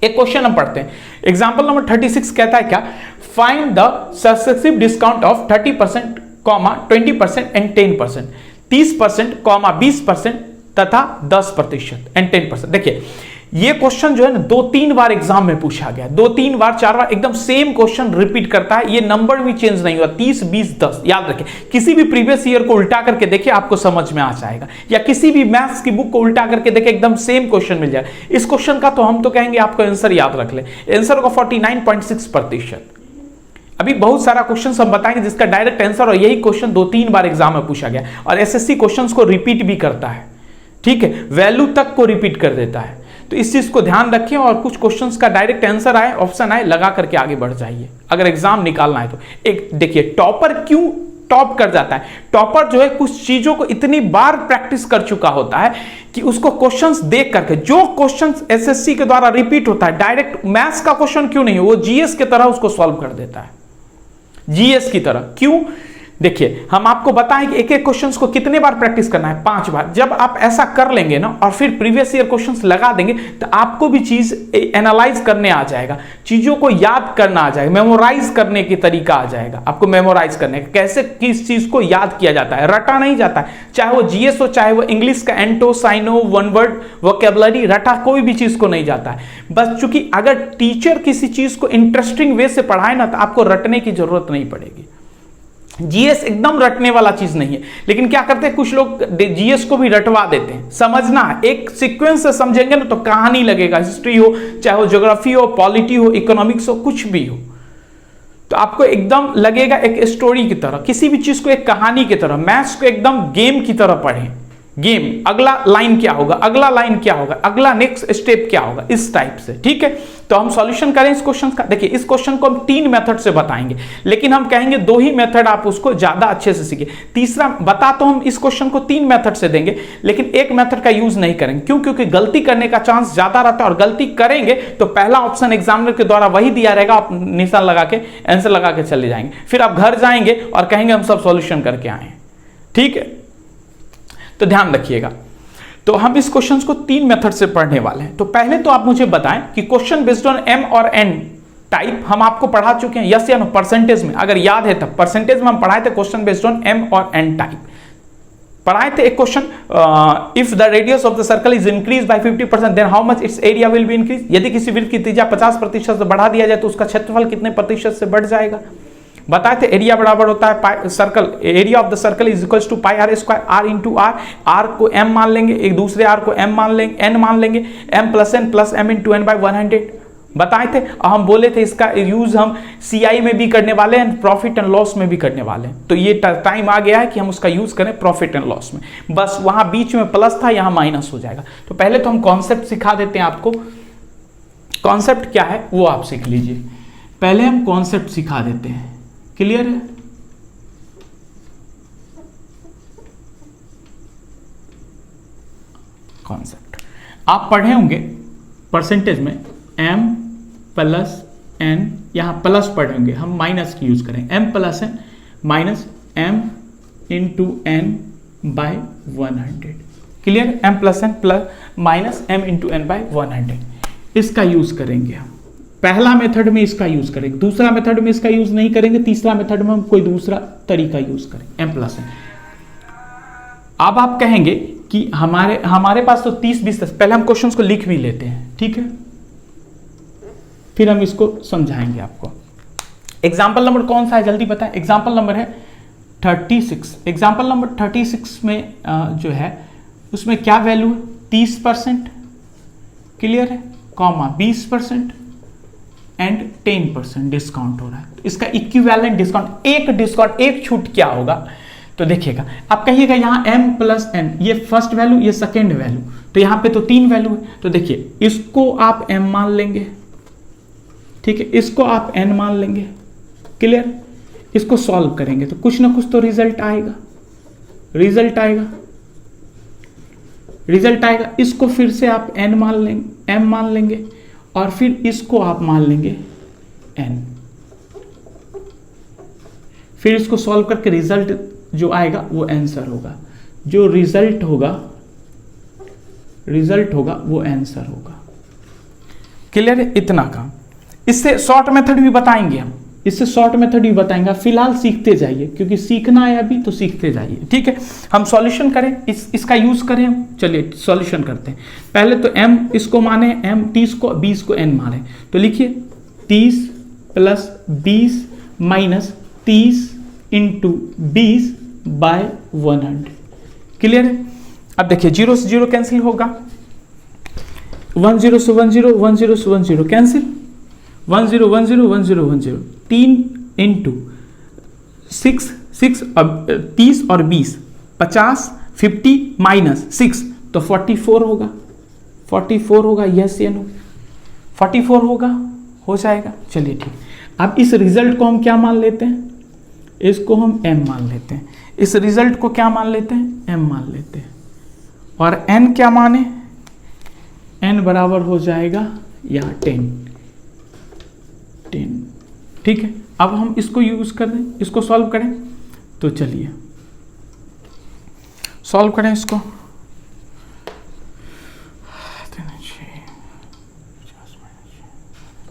एक क्वेश्चन हम पढ़ते हैं, एग्जाम्पल नंबर 36 कहता है क्या, find the successive discount of 30%, 20% and 10%, 30%, 20% तथा 10% एंड 10%। देखिए ये क्वेश्चन जो है ना 2-3 बार एग्जाम में पूछा गया, 2-3 बार 4 बार एकदम सेम क्वेश्चन रिपीट करता है, ये नंबर भी चेंज नहीं हुआ, 30, 20, 10। याद रखें, किसी भी प्रीवियस ईयर को उल्टा करके देखिए आपको समझ में आ जाएगा, या किसी भी मैथ्स की बुक को उल्टा करके देखिए एकदम सेम क्वेश्चन मिल जाएगा। इस क्वेश्चन का तो हम तो कहेंगे आपको आंसर याद रख ले, आंसर होगा 49.6%। अभी बहुत सारा क्वेश्चन हम बताएंगे जिसका डायरेक्ट आंसर, और यही क्वेश्चन 2-3 बार एग्जाम में पूछा गया, और एसएससी क्वेश्चंस को रिपीट भी करता है, ठीक है, वैल्यू तक को रिपीट कर देता है। तो इस चीज को ध्यान रखें, और कुछ क्वेश्चंस का डायरेक्ट आंसर आए, ऑप्शन आए, लगा करके आगे बढ़ जाइए अगर एग्जाम निकालना है तो। एक देखिए टॉपर क्यों टॉप कर जाता है, टॉपर जो है कुछ चीजों को इतनी बार प्रैक्टिस कर चुका होता है कि उसको क्वेश्चंस देख करके, जो क्वेश्चंस एसएससी के द्वारा रिपीट होता है, डायरेक्ट मैथ्स का क्वेश्चन क्यों नहीं, वो जीएस की तरह उसको सॉल्व कर देता है, जीएस की तरह। क्यों, देखिए हम आपको बताएं कि एक एक क्वेश्चंस को कितने बार प्रैक्टिस करना है, 5 बार। जब आप ऐसा कर लेंगे ना और फिर प्रीवियस ईयर क्वेश्चंस लगा देंगे तो आपको भी चीज एनालाइज करने आ जाएगा, चीजों को याद करना आ जाएगा, मेमोराइज करने की तरीका आ जाएगा आपको, मेमोराइज करने का कैसे किस चीज को याद किया जाता है, रटा नहीं जाता है, चाहे वो जीएस हो, चाहे वो इंग्लिश का एंटो, साइनो, वन वर्ड वोकैबुलरी, रटा कोई भी चीज को नहीं जाता है। बस चूंकि अगर टीचर किसी चीज को इंटरेस्टिंग वे से पढ़ाए ना तो आपको रटने की जरूरत नहीं पड़ेगी। जीएस एकदम रटने वाला चीज नहीं है, लेकिन क्या करते हैं कुछ लोग जीएस को भी रटवा देते हैं। समझना है, एक सीक्वेंस से समझेंगे ना तो कहानी लगेगा, हिस्ट्री हो, चाहे वो ज्योग्राफी हो, पॉलिटी हो, इकोनॉमिक्स हो, कुछ भी हो, तो आपको एकदम लगेगा एक स्टोरी की तरह, किसी भी चीज को एक कहानी की तरह। मैथ्स को एकदम गेम की तरह पढ़ें, गेम, अगला लाइन क्या होगा, अगला लाइन क्या होगा, अगला नेक्स्ट स्टेप क्या होगा, इस टाइप से, ठीक है। तो हम सॉल्यूशन करें इस क्वेश्चन का। देखिए इस क्वेश्चन को हम 3 मेथड से बताएंगे, लेकिन हम कहेंगे 2 ही मेथड आप उसको ज्यादा अच्छे से सीखिए। तीसरा बता तो हम इस क्वेश्चन को 3 मेथड से देंगे, लेकिन एक मेथड का यूज नहीं करेंगे। क्यों, क्योंकि गलती करने का चांस ज्यादा रहता है, और गलती करेंगे तो पहला ऑप्शन एग्जामिनर के द्वारा वही दिया रहेगा, आप निशान लगा के आंसर लगा के चले जाएंगे, फिर आप घर जाएंगे और कहेंगे हम सब सॉल्यूशन करके आए, ठीक है। तो ध्यान रखिएगा। तो हम इस क्वेश्चन को 3 मेथड से पढ़ने वाले हैं। तो पहले तो आप मुझे बताएं कि क्वेश्चन बेस्ड ऑन एम और एन टाइप हम आपको पढ़ा चुके हैं, यस या नो, परसेंटेज में, अगर याद है तब परसेंटेज में हम पढ़ाए थे क्वेश्चन बेस्ड ऑन एम और एन टाइप पढ़ाए थे। एक question, if the radius of the circle is increase by 50% then how much its area will be increase. यदि किसी वृत्त की त्रिज्या 50% से बढ़ा दिया जाए तो उसका क्षेत्रफल कितने प्रतिशत से बढ़ जाएगा। बताए थे एरिया बराबर होता है circle, area of the circle is equals to pi r square, r into r, r को एम मान लेंगे, एक दूसरे आर को एम मान लेंगे, एन मान लेंगे, M plus M into N by 100 बताए थे। हम बोले थे इसका यूज हम सीआई में भी करने वाले हैं, प्रॉफिट एंड लॉस में भी करने वाले हैं। तो ये टाइम आ गया है कि हम उसका यूज करें प्रॉफिट एंड लॉस में, बस वहां बीच में प्लस था, यहां माइनस हो जाएगा। तो पहले तो हम कॉन्सेप्ट सिखा देते हैं आपको, कॉन्सेप्ट क्या है वो आप सीख लीजिए। पहले हम कॉन्सेप्ट सिखा देते हैं, क्लियर है। कॉन्सेप्ट आप पढ़े होंगे परसेंटेज में m प्लस n, यहां प्लस पढ़े होंगे, हम माइनस की यूज करें, m plus n minus m into n by 100, clear. m plus n plus minus m into n by 100, इसका यूज करेंगे हम। पहला मेथड में इसका यूज करेंगे, दूसरा मेथड में इसका यूज नहीं करेंगे, तीसरा मेथड में हम कोई दूसरा तरीका यूज करेंगे, m प्लस n। अब आप कहेंगे कि हमारे पास तो 30-20, पहले हम क्वेश्चंस को लिख भी लेते हैं, ठीक है, फिर हम इसको समझाएंगे आपको। एग्जाम्पल नंबर कौन सा है जल्दी बताएं। एग्जाम्पल नंबर है 36। एग्जाम्पल नंबर 36 में जो है उसमें क्या वैल्यू है, 30%, क्लियर है, कॉमा 20% एंड 10% डिस्काउंट हो रहा है। तो इसका इक्विवेलेंट डिस्काउंट, एक छूट क्या होगा, तो देखिएगा आप कहिएगा यहाँ m प्लस n, ये फर्स्ट वैल्यू, ये सेकेंड वैल्यू, तो यहाँ पे तो 3 वैल्यू है। तो देखिए इसको आप m मान लेंगे, ठीक है, इसको आप n मान लेंगे, क्लियर। इसको सॉल्व करेंगे तो कुछ ना कुछ तो रिजल्ट आएगा, रिजल्ट आएगा। इसको फिर से आप n मान लेंगे, m मान लेंगे, और फिर इसको आप मान लेंगे n, फिर इसको सॉल्व करके रिजल्ट जो आएगा वो आंसर होगा, जो रिजल्ट होगा वो आंसर होगा, क्लियर है, इतना काम। इससे शॉर्ट मेथड भी बताएंगे हम, इससे शॉर्ट मेथड भी बताएंगे। फिलहाल सीखते जाइए, क्योंकि सीखना है अभी, तो सीखते जाइए, ठीक है। हम सॉल्यूशन करें, इसका यूज करें हम। चलिए सॉल्यूशन करते हैं। पहले तो m इसको माने, m 30 को 20 को n माने, तो लिखिए 30 plus 20 minus 30 into 20 by 100। Clear है। अब देखिए 0 से 0 कैंसिल होगा, 10 से 10 10 से 10 कैंसिल, 10 10 10 10 3 इंटू 6 अब 30 और 20 50 50 माइनस 6 तो 44 होगा, 44 होगा, यस या नो, 44 होगा, हो जाएगा। चलिए ठीक। अब इस रिजल्ट को हम क्या मान लेते हैं, इसको हम m मान लेते हैं, इस रिजल्ट को क्या मान लेते हैं, m मान लेते हैं, और n क्या माने, n बराबर हो जाएगा यहाँ 10, ठीक है। अब हम इसको यूज कर दें, इसको सॉल्व करें, तो चलिए सॉल्व करें इसको।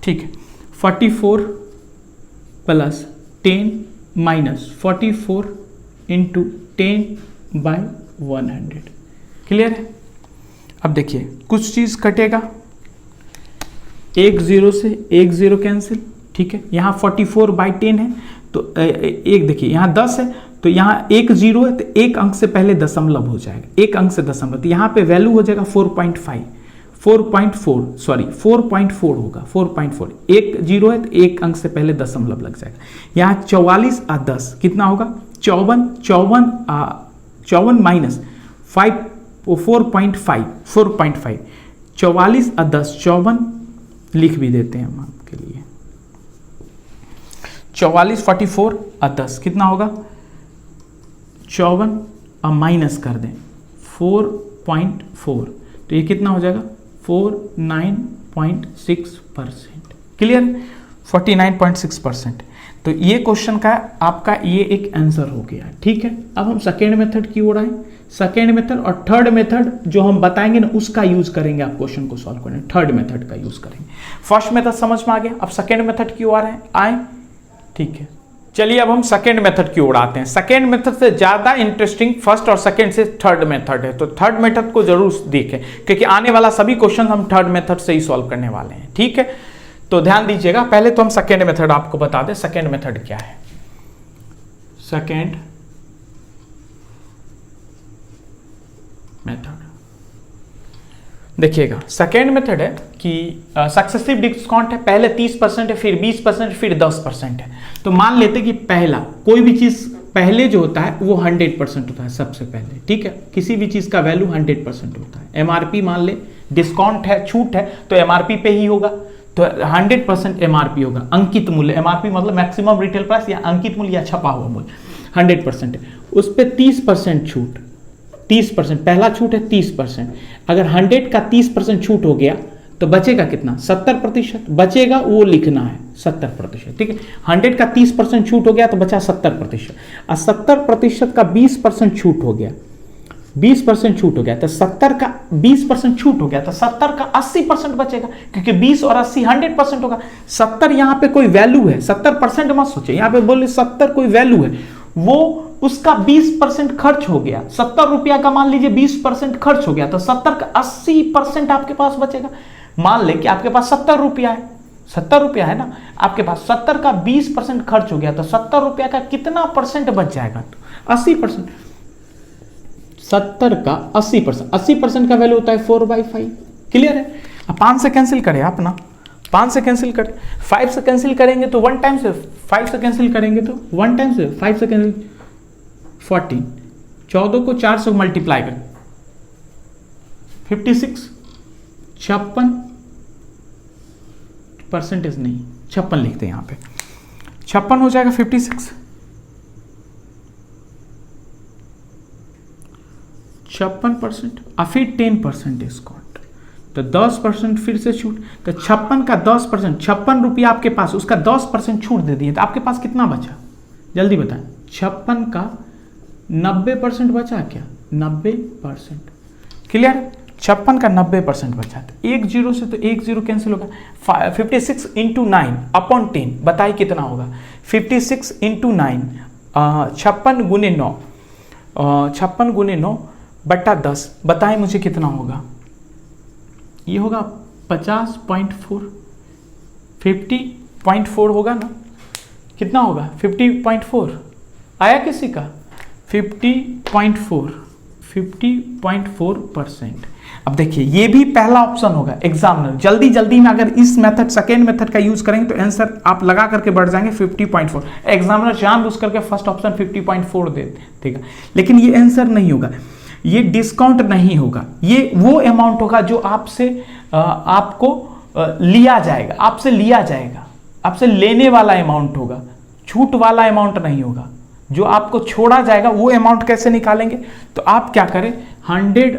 ठीक है, 44 plus 10 minus 44 into 10 by 100। Clear है। अब देखिए कुछ चीज कटेगा, 1 0 से 1 0 कैंसिल, ठीक है। यहाँ 44 बाई 10 है, तो एक देखिए यहाँ 10 है, तो यहाँ 1 0 है, तो एक अंक से पहले दशमलव हो जाएगा, एक अंक से दशमलव, तो यहाँ पे वैल्यू हो जाएगा 4.4 होगा, 4.4। 1 0 है, तो एक अंक से पहले दशमलव लग जाएगा। यहाँ 44 और 10 कितना होगा, 54 माइनस 4.5, 44 और 10 54 लिख भी देते हैं हम आपके लिए। 44 44 और 10 कितना होगा, 54 और माइनस कर दें 4.4, तो ये कितना हो जाएगा 49.6%। क्लियर, 49.6%। तो ये क्वेश्चन का आपका ये एक आंसर हो गया, ठीक है। अब हम सेकेंड मेथड की ओर आए। सेकेंड मेथड और थर्ड मेथड जो हम बताएंगे ना, उसका यूज करेंगे आप क्वेश्चन को सॉल्व करने, थर्ड मेथड का यूज करेंगे। फर्स्ट मेथड समझ में आ गया, अब सेकेंड मेथड की ओर आए, ठीक है। चलिए अब हम सेकेंड मेथड की ओर आते हैं। सेकेंड मेथड से ज्यादा इंटरेस्टिंग फर्स्ट और सेकेंड से थर्ड मेथड है, तो थर्ड मेथड को जरूर देखें, क्योंकि आने वाला सभी क्वेश्चन हम थर्ड मेथड से ही सॉल्व करने वाले हैं, ठीक है। तो ध्यान दीजिएगा, पहले तो हम सेकेंड मेथड आपको बता दें। सेकेंड मेथड क्या है, सेकेंड मेथड देखिएगा। सेकेंड मेथड है कि सक्सेसिव डिस्काउंट है, पहले 30% है, फिर 20%, फिर 10% है। तो मान लेते कि पहला कोई भी चीज पहले जो होता है वो 100% होता है सबसे पहले, ठीक है। किसी भी चीज का वैल्यू 100% होता है। एमआरपी मान ले, डिस्काउंट है, छूट है, तो एमआरपी पे ही होगा, तो 100% एमआरपी होगा। अंकित मूल्य, एमआरपी मतलब मैक्सिमम रिटेल प्राइस, या अंकित मूल्य या छपा हुआ मूल्य 100% है। उस पर 30% छूट, 30% पहला छूट है 30%। अगर 100 का 30% छूट हो गया तो बचेगा कितना, 70% बचेगा, वो लिखना है 70%, ठीक है। 100 का 30% छूट हो गया तो बचा 70%, और 70% का 20% छूट हो गया, 20% छूट हो गया तो 70 का 20% छूट हो गया तो 70 का 80% बचेगा, क्योंकि 20 और 80 100% होगा। 70 यहाँ पे कोई वैल्यू है, 70% मत सोचे, यहाँ पे बोले 70 कोई वैल्यू है, वो उसका 20% खर्च हो गया। 70 रुपया का मान लीजिए 20% खर्च हो गया, तो 70 का 80% आपके पास बचेगा। मान ले कि आपके पास 70 रुपया है, 70 रुपया है ना आपके पास, 70 का 20% खर्च हो गया, तो 70 रुपया का कितना परसेंट बच जाएगा, 80%। 70 का 80%, 80% का वैल्यू होता है 4/5। क्लियर है। अब 5 से कैंसिल करें आप ना, 5 से कैंसिल करें, 5 से कैंसिल करेंगे तो 1 टाइम से, 5 से कैंसिल करेंगे तो 1 टाइम से, 5 से कैंसिल 14, 14 को 4 से मल्टीप्लाई करें 56, 56% नहीं 56 लिखते हैं यहाँ पे, 56 हो जाएगा 56, 56% और फिर 10% डिस्काउंट, तो 10% फिर से छूट, तो 56 का 10%, 56 रुपया आपके पास, उसका 10% छूट दे दिए, तो आपके पास कितना बचा, जल्दी बताएं। 56 का 90% बचा क्या, 90%। क्लियर, 56 का 90% बचा, तो 1 0 से तो 1 0 कैंसिल होगा। 56 इंटू 9 अपॉन 10 बताइए कितना होगा। 56 इंटू 9 56 गुने 9 56 गुने 9 बटा 10 बताएं मुझे कितना होगा। ये होगा 50.4 50.4 होगा ना, कितना होगा 50.4 आया किसी का 50.4%। अब देखिए ये भी पहला ऑप्शन होगा एग्जामिनर जल्दी जल्दी में अगर इस मेथड सेकेंड मेथड का यूज करेंगे तो आंसर आप लगा करके बढ़ जाएंगे 50.4। एग्जामिनर जानबूझ करके फर्स्ट ऑप्शन 50.4 दे देगा, लेकिन ये आंसर नहीं होगा, ये डिस्काउंट नहीं होगा, ये वो अमाउंट होगा जो आपसे आपको लिया जाएगा, आपसे लिया जाएगा, आपसे लेने वाला अमाउंट होगा, छूट वाला अमाउंट नहीं होगा, जो आपको छोड़ा जाएगा। वो अमाउंट कैसे निकालेंगे, तो आप क्या करें 100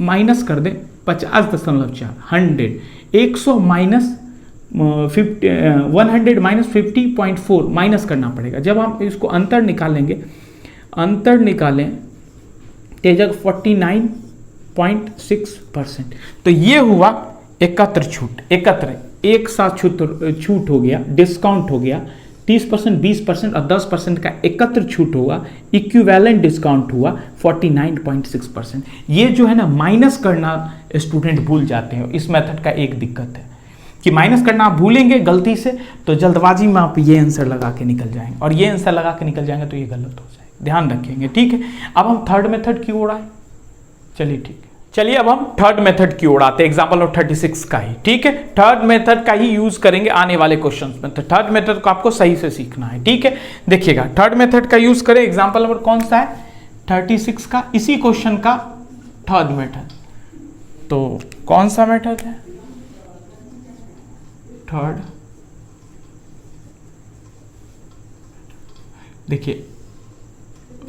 माइनस कर दें 50.4 100 माइनस 100 माइनस 50.4 माइनस करना पड़ेगा। जब हम इसको अंतर निकालेंगे, अंतर निकालें तेजक 49.6%, तो ये हुआ एकत्र छूट, एकत्र एक साथ छूट हो गया, डिस्काउंट हो गया 30%, 20% और 10% का एकत्र छूट हुआ, इक्विवेलेंट डिस्काउंट हुआ 49.6%। ये जो है ना माइनस करना स्टूडेंट भूल जाते हैं, इस मेथड का एक दिक्कत है कि माइनस करना आप भूलेंगे गलती से तो जल्दबाजी में आप ये आंसर लगा के निकल जाएंगे, और ये आंसर लगा के निकल जाएंगे तो ये गलत हो जाएगा, ध्यान रखेंगे, ठीक है। अब हम थर्ड मेथड की ओर आए, चलिए ठीक है, चलिए अब हम थर्ड मेथड की ओर आते हैं, एग्जांपल नंबर 36 का ही, ठीक है। थर्ड मेथड का ही यूज करेंगे आने वाले क्वेश्चंस में, तो थर्ड मेथड को आपको सही से सीखना है, ठीक है। देखिएगा थर्ड मेथड का यूज करें, एग्जांपल नंबर कौन सा है 36 का, इसी क्वेश्चन का थर्ड मेथड। तो कौन सा मेथड है थर्ड, देखिए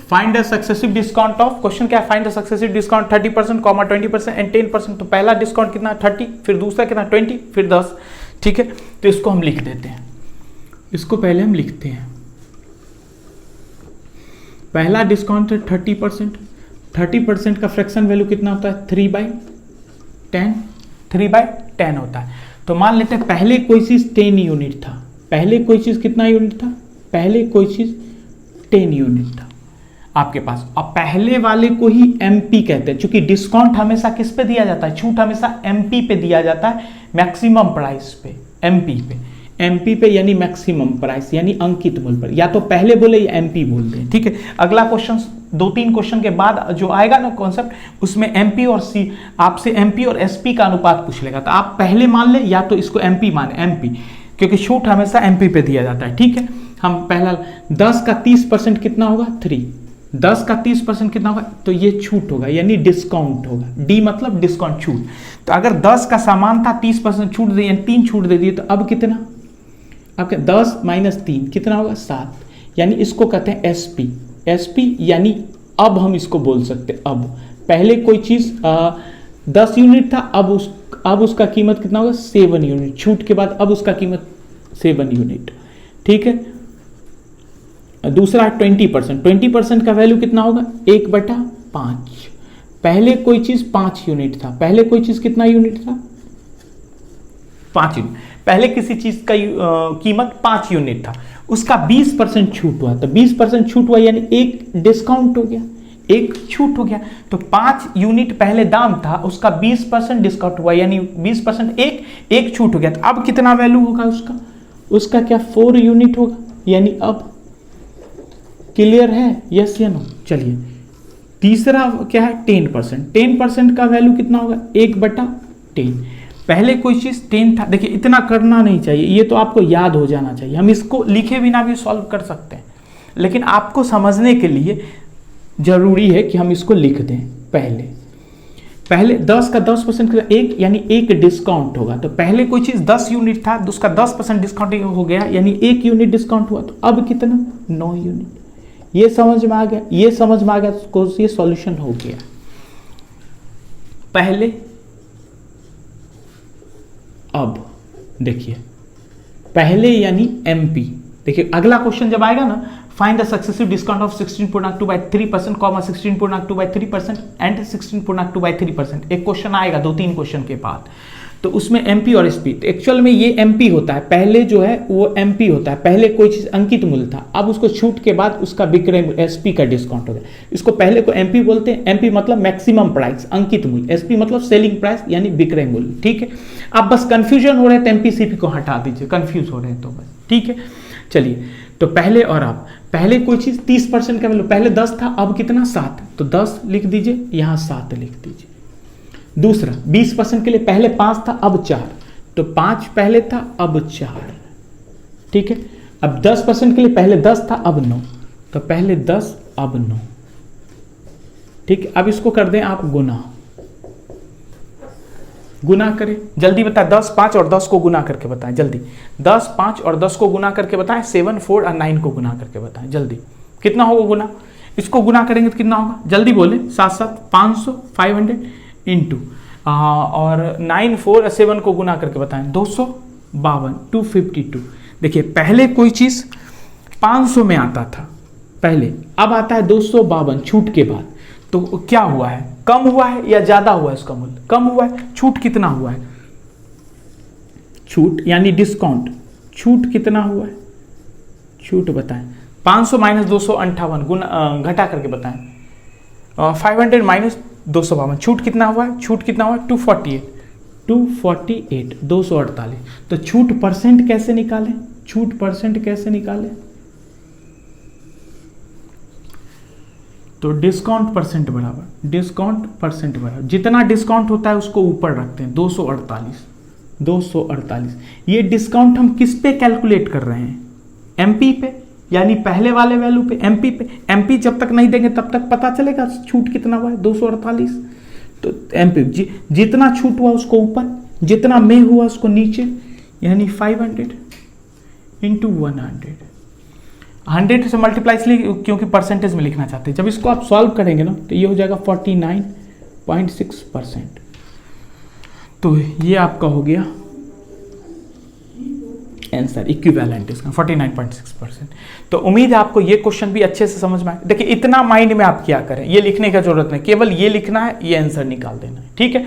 find the successive discount of, question क्या है, find the successive discount 30%, 20% and 10%। तो पहला डिस्काउंट कितना 30, फिर दूसरा कितना 20, फिर 10, ठीक है। तो इसको हम लिख देते हैं, इसको पहले हम लिखते हैं। पहला डिस्काउंट है 30%, 30% का फ्रैक्शन वैल्यू कितना होता है 3/10, 3/10 होता है। तो मान लेते हैं पहले कोई चीज 10 यूनिट था, पहले कोई चीज कितना यूनिट था, पहले कोई चीज 10 यूनिट था आपके पास, और पहले वाले को ही एमपी कहते हैं, क्योंकि डिस्काउंट हमेशा किस पे दिया जाता है, छूट हमेशा एमपी पे दिया जाता है, मैक्सिमम प्राइस पे, एमपी पे यानी मैक्सिमम प्राइस यानी अंकित मूल्य पर, या तो पहले बोले या एमपी बोलते हैं, ठीक है। अगला क्वेश्चन 2-3 क्वेश्चन के बाद जो आएगा ना कॉन्सेप्ट, उसमें एमपी और सी आपसे एमपी और एसपी का अनुपात पूछ लेगा, तो आप पहले मान ले या तो इसको एमपी माने, एमपी, क्योंकि छूट हमेशा एमपी पे दिया जाता है, ठीक है। हम पहला 10 का 30% कितना होगा 3, 10 का 30% कितना होगा, तो ये छूट होगा यानी डिस्काउंट होगा, डी मतलब डिस्काउंट छूट। तो अगर 10 का सामान था 30% छूट दे, यानी 3 छूट दे दिए, तो अब कितना आपका 10 माइनस 3 कितना होगा 7, यानी इसको कहते हैं एसपी, एसपी यानी अब हम इसको बोल सकते हैं, अब पहले कोई चीज 10 यूनिट था, अब उसका कीमत कितना होगा 7 यूनिट, छूट के बाद अब उसका कीमत 7 यूनिट, ठीक है। दूसरा 20%, 20% का वैल्यू कितना होगा 1/5, पहले कोई चीज 5 यूनिट था, पहले कोई चीज कितना यूनिट था 5 यूनिट, पहले किसी चीज का कीमत 5 यूनिट था, उसका 20% छूट हुआ, तो 20% छूट हुआ यानी एक डिस्काउंट हो गया, एक छूट हो गया। तो 5 यूनिट पहले दाम था, उसका 20% डिस्काउंट हुआ यानी 20% एक छूट हो गया, तो अब कितना वैल्यू होगा उसका क्या 4 यूनिट होगा, यानी अब क्लियर है, यस या नो। चलिए तीसरा क्या है 10%, 10% का वैल्यू कितना होगा 1/10, पहले कोई चीज 10 था, देखिए इतना करना नहीं चाहिए, ये तो आपको याद हो जाना चाहिए, हम इसको लिखे बिना भी सॉल्व कर सकते हैं, लेकिन आपको समझने के लिए जरूरी है कि हम इसको लिख दें। पहले 10 का 10% का एक यानी एक डिस्काउंट होगा, तो पहले कोई चीज 10 यूनिट था, उसका 10% डिस्काउंट हो गया यानी 1 यूनिट डिस्काउंट हुआ, तो अब कितना 9 यूनिट। ये समझ में आ गया, ये समझ में आ गया तो ये सॉल्यूशन हो गया। पहले अब देखिए पहले यानी एमपी, देखिए अगला क्वेश्चन जब आएगा ना find the successive discount of 16.2/3%, 16.2/3% and 16.2/3%। एक क्वेश्चन आएगा 2-3 क्वेश्चन के बाद, तो उसमें एमपी और एसपी। तो एक्चुअल में ये एमपी होता है, पहले जो है वो एमपी होता है, पहले कोई चीज अंकित मूल्य था, अब उसको छूट के बाद उसका विक्रय मूल्य एसपी का डिस्काउंट हो गया। इसको पहले को एमपी बोलते हैं। एमपी मतलब मैक्सिमम प्राइस, अंकित मूल्य, एसपी मतलब सेलिंग प्राइस यानी विक्रय मूल्य। ठीक है, अब बस कंफ्यूजन हो रहे हैं तो एमपी सीपी को हटा दीजिए, कंफ्यूज हो रहे हैं तो बस। ठीक है, चलिए, तो पहले और अब, पहले कोई चीज 30% का वैल्यू, पहले 10 था, अब कितना 7, तो 10 लिख दीजिए, यहां 7 लिख दीजिए। दूसरा 20% के लिए पहले 5 था, अब 4, तो 5 पहले था, अब 4। ठीक है, अब 10% के लिए पहले 10 था, अब 9, तो पहले 10 अब 9। ठीक है, अब इसको कर दें आप गुना, गुना करें, जल्दी बताएं, 10, 5 और 10 को गुना करके बताएं जल्दी। 10, 5 और 10 को गुना करके बताएं, 7, 4 और 9 को गुना करके बताएं जल्दी। कितना होगा गुना? इसको गुना करेंगे तो कितना होगा, जल्दी बोले, 7 500 500 इंटू और 9 4 7 को गुना करके बताएं, 252 252। देखिए, पहले कोई चीज 500 में आता था पहले, अब आता है 252 छूट के बाद, तो क्या हुआ है, कम हुआ है या ज्यादा हुआ है उसका मूल्य? कम हुआ है। छूट कितना हुआ है? छूट यानी डिस्काउंट, छूट कितना हुआ है? छूट बताएं। 500 माइनस 258 गुना घटा करके बताएं। 500 माइनस 252, छूट कितना हुआ है? छूट कितना हुआ है? 248 248। तो छूट परसेंट कैसे निकालें? छूट परसेंट कैसे निकालें? तो डिस्काउंट परसेंट बराबर, डिस्काउंट परसेंट बराबर, जितना डिस्काउंट होता है उसको ऊपर रखते हैं, 248 248। ये डिस्काउंट हम किस पे कैलकुलेट कर रहे हैं? एमपी पे, यानी पहले वाले वैल्यू पे, एमपी पे। एमपी जब तक नहीं देंगे तब तक पता चलेगा छूट कितना हुआ है, 248। तो एमपी जितना छूट हुआ उसको ऊपर, जितना में हुआ उसको नीचे, यानी 500 इंटू 100 से मल्टीप्लाई इसलिए क्योंकि परसेंटेज में लिखना चाहते हैं। जब इसको आप सॉल्व करेंगे ना तो ये हो जाएगा 49.6%। तो ये आपका हो गया आंसर, इक्विवेलेंट इसका 49.6%। तो उम्मीद है आपको ये क्वेश्चन भी अच्छे से समझ में आए। देखिए, इतना माइंड में आप क्या करें, ये लिखने का जरूरत नहीं, केवल ये लिखना है, ये आंसर निकाल देना है। ठीक है।